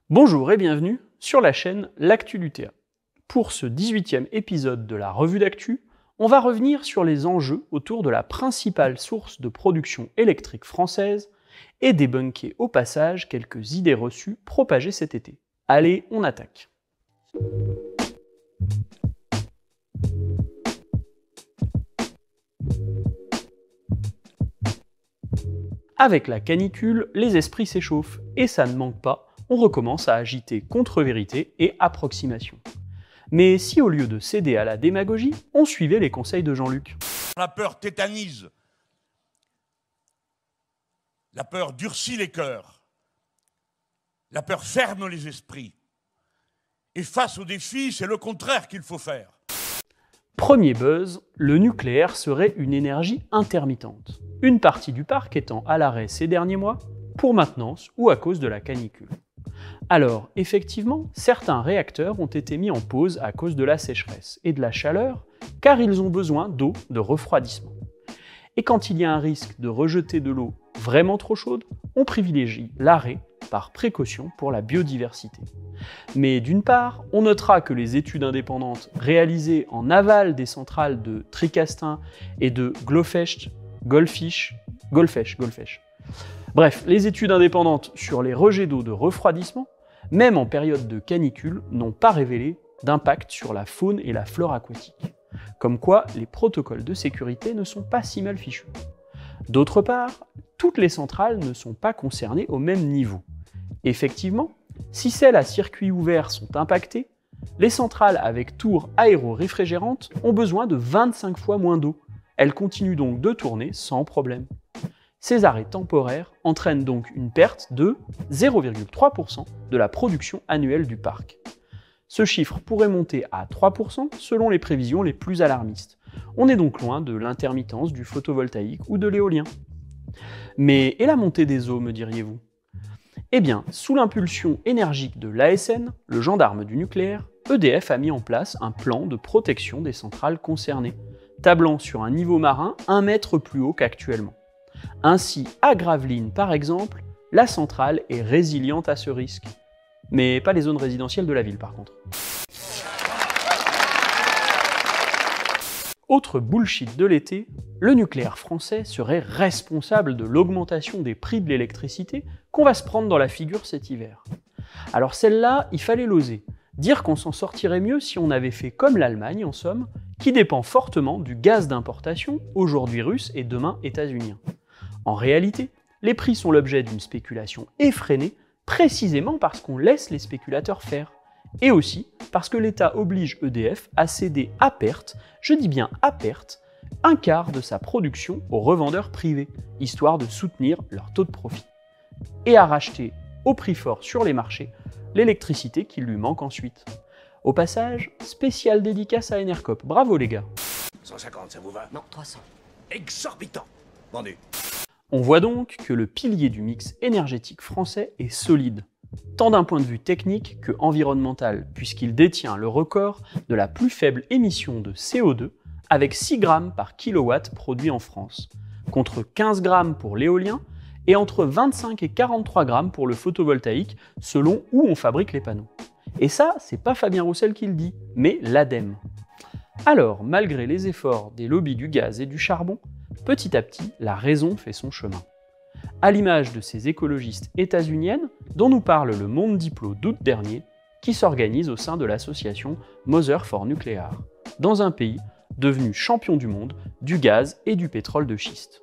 Bonjour et bienvenue sur la chaîne L'Actu d'UTA. Pour ce 18e épisode de la revue d'actu, on va revenir sur les enjeux autour de la principale source de production électrique française et débunker au passage quelques idées reçues propagées cet été. Allez, on attaque. Avec la canicule, les esprits s'échauffent, et ça ne manque pas, on recommence à agiter contre-vérité et approximation. Mais si au lieu de céder à la démagogie, on suivait les conseils de Jean-Luc? La peur tétanise. La peur durcit les cœurs. La peur ferme les esprits. Et face aux défis, c'est le contraire qu'il faut faire. Premier buzz, le nucléaire serait une énergie intermittente. Une partie du parc étant à l'arrêt ces derniers mois, pour maintenance ou à cause de la canicule. Alors, effectivement, certains réacteurs ont été mis en pause à cause de la sécheresse et de la chaleur, car ils ont besoin d'eau de refroidissement. Et quand il y a un risque de rejeter de l'eau vraiment trop chaude, on privilégie l'arrêt par précaution pour la biodiversité. Mais d'une part, on notera que les études indépendantes réalisées en aval des centrales de Tricastin et de Goldfish. Bref, les études indépendantes sur les rejets d'eau de refroidissement, même en période de canicule, n'ont pas révélé d'impact sur la faune et la flore aquatique. Comme quoi, les protocoles de sécurité ne sont pas si mal fichus. D'autre part, toutes les centrales ne sont pas concernées au même niveau. Effectivement, si celles à circuit ouvert sont impactées, les centrales avec tours aéro-réfrigérantes ont besoin de 25 fois moins d'eau. Elles continuent donc de tourner sans problème. Ces arrêts temporaires entraînent donc une perte de 0,3% de la production annuelle du parc. Ce chiffre pourrait monter à 3% selon les prévisions les plus alarmistes. On est donc loin de l'intermittence du photovoltaïque ou de l'éolien. Mais et la montée des eaux, me diriez-vous? Eh bien, sous l'impulsion énergique de l'ASN, le gendarme du nucléaire, EDF a mis en place un plan de protection des centrales concernées, tablant sur un niveau marin 1 mètre plus haut qu'actuellement. Ainsi, à Gravelines par exemple, la centrale est résiliente à ce risque. Mais pas les zones résidentielles de la ville par contre. Autre bullshit de l'été, le nucléaire français serait responsable de l'augmentation des prix de l'électricité qu'on va se prendre dans la figure cet hiver. Alors celle-là, il fallait l'oser. Dire qu'on s'en sortirait mieux si on avait fait comme l'Allemagne en somme, qui dépend fortement du gaz d'importation, aujourd'hui russe et demain états-unien. En réalité, les prix sont l'objet d'une spéculation effrénée, précisément parce qu'on laisse les spéculateurs faire. Et aussi parce que l'État oblige EDF à céder à perte, je dis bien à perte, un quart de sa production aux revendeurs privés, histoire de soutenir leur taux de profit. Et à racheter au prix fort sur les marchés l'électricité qui lui manque ensuite. Au passage, spéciale dédicace à Enercop, bravo les gars. 150, ça vous va? Non, 300. Exorbitant. Vendu. On voit donc que le pilier du mix énergétique français est solide, tant d'un point de vue technique que environnemental, puisqu'il détient le record de la plus faible émission de CO2, avec 6 grammes par kilowatt produit en France, contre 15 grammes pour l'éolien et entre 25 et 43 grammes pour le photovoltaïque, selon où on fabrique les panneaux. Et ça, c'est pas Fabien Roussel qui le dit, mais l'ADEME. Alors, malgré les efforts des lobbies du gaz et du charbon, petit à petit, la raison fait son chemin. À l'image de ces écologistes états-uniennes dont nous parle le Monde Diplo d'août dernier, qui s'organise au sein de l'association Mother for Nuclear, dans un pays devenu champion du monde du gaz et du pétrole de schiste.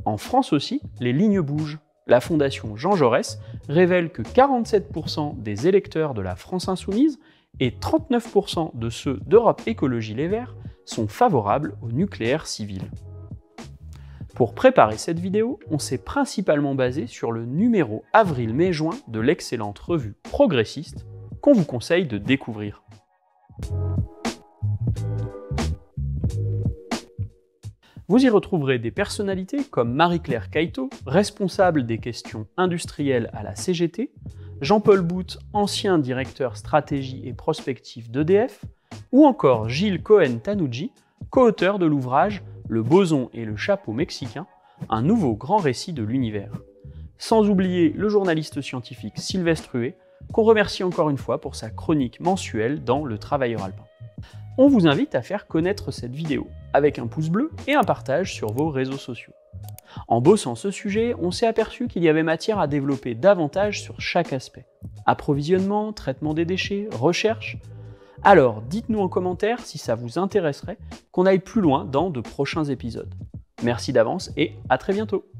En France aussi, les lignes bougent. La fondation Jean Jaurès révèle que 47% des électeurs de la France Insoumise et 39% de ceux d'Europe Écologie Les Verts sont favorables au nucléaire civil. Pour préparer cette vidéo, on s'est principalement basé sur le numéro avril-mai-juin de l'excellente revue Progressiste qu'on vous conseille de découvrir. Vous y retrouverez des personnalités comme Marie-Claire Cailleteau, responsable des questions industrielles à la CGT, Jean-Paul Bout, ancien directeur stratégie et prospective d'EDF, ou encore Gilles Cohen-Tanouji, co-auteur de l'ouvrage Le boson et le chapeau mexicain, un nouveau grand récit de l'univers. Sans oublier le journaliste scientifique Sylvestre Huet, qu'on remercie encore une fois pour sa chronique mensuelle dans Le Travailleur Alpin. On vous invite à faire connaître cette vidéo avec un pouce bleu et un partage sur vos réseaux sociaux. En bossant ce sujet, on s'est aperçu qu'il y avait matière à développer davantage sur chaque aspect. Approvisionnement, traitement des déchets, recherche. Alors, dites-nous en commentaire si ça vous intéresserait qu'on aille plus loin dans de prochains épisodes. Merci d'avance et à très bientôt.